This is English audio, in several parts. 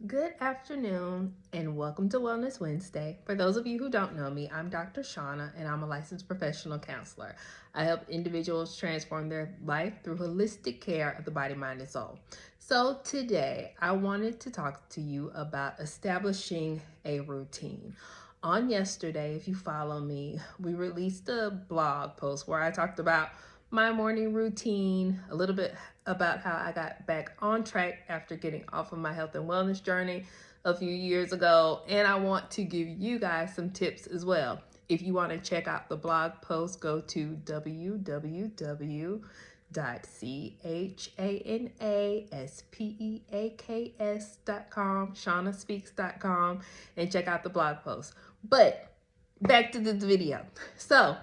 Good afternoon and welcome to Wellness Wednesday. For those of you who don't know me, I'm Dr. Shauna and I'm a licensed professional counselor. I help individuals transform their life through holistic care of the body, mind, and soul. So today I wanted to talk to you about establishing a routine. On yesterday, if you follow me, we released a blog post where I talked about my morning routine, a little bit about how I got back on track after getting off of my health and wellness journey a few years ago. And I want to give you guys some tips as well. If you want to check out the blog post, go to www.chanaspeaks.com, shaunaspeaks.com, and check out the blog post. But back to this video. So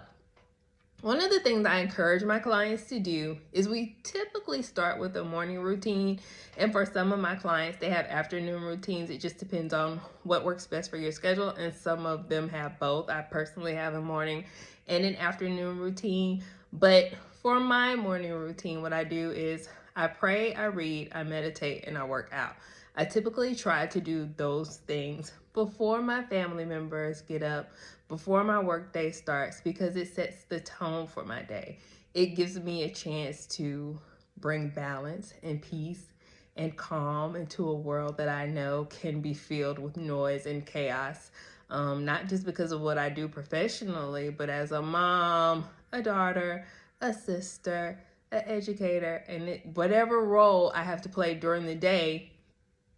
one of the things I encourage my clients to do is we typically start with a morning routine. And for some of my clients, they have afternoon routines. It just depends on what works best for your schedule. And some of them have both. I personally have a morning and an afternoon routine. But for my morning routine, what I do is I pray, I read, I meditate, and I work out. I typically try to do those things before my family members get up, before my work day starts, because it sets the tone for my day. It gives me a chance to bring balance and peace and calm into a world that I know can be filled with noise and chaos. Not just because of what I do professionally, but as a mom, a daughter, a sister, an educator, and whatever role I have to play during the day,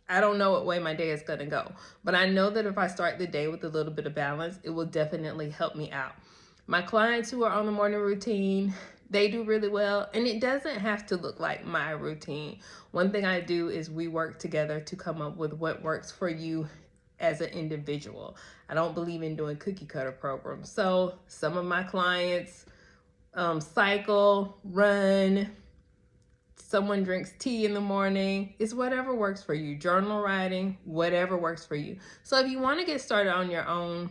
I don't know what way my day is going to go, but I know that if I start the day with a little bit of balance, it will definitely help me out. My clients who are on the morning routine, they do really well, and it doesn't have to look like my routine. One thing I do is we work together to come up with what works for you as an individual. I don't believe in doing cookie cutter programs. So some of my clients cycle, run, someone drinks tea in the morning. It's whatever works for you. Journal writing, whatever works for you. So if you want to get started on your own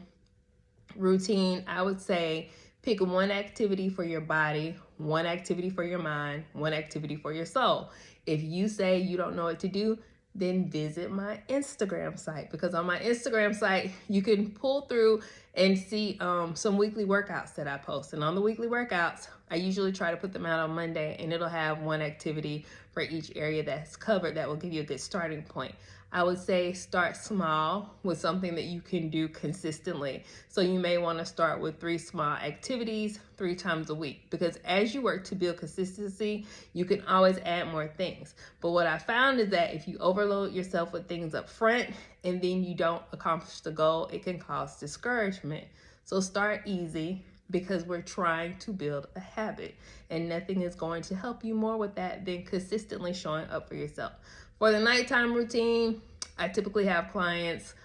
routine, I would say pick one activity for your body, one activity for your mind, one activity for your soul. If you say you don't know what to do, then visit my Instagram site, because on my Instagram site, you can pull through and see some weekly workouts that I post. And on the weekly workouts, I usually try to put them out on Monday, and it'll have one activity for each area that's covered that will give you a good starting point. I would say start small with something that you can do consistently. So you may want to start with 3 small activities 3 times a week, because as you work to build consistency, you can always add more things. But what I found is that if you overload yourself with things up front and then you don't accomplish the goal, it can cause discouragement. So start easy, because we're trying to build a habit, and nothing is going to help you more with that than consistently showing up for yourself. For the nighttime routine, I typically have clients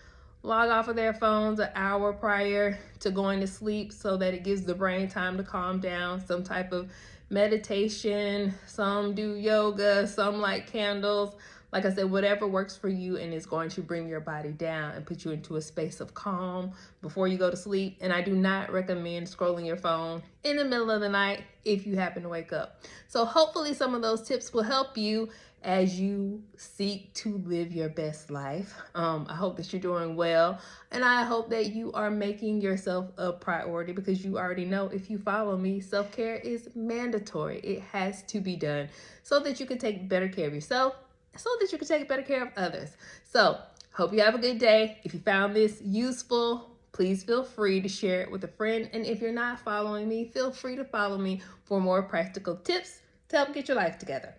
log off of their phones an hour prior to going to sleep so that it gives the brain time to calm down. Some type of meditation, some do yoga, some light candles. Like I said, whatever works for you and is going to bring your body down and put you into a space of calm before you go to sleep. And I do not recommend scrolling your phone in the middle of the night if you happen to wake up. So hopefully some of those tips will help you as you seek to live your best life. I hope that you're doing well, and I hope that you are making yourself a priority, because you already know, if you follow me, self-care is mandatory. It has to be done so that you can take better care of yourself, so that you can take better care of others. So hope you have a good day. If you found this useful, please feel free to share it with a friend. And if you're not following me, feel free to follow me for more practical tips to help get your life together.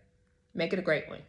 Make it a great one.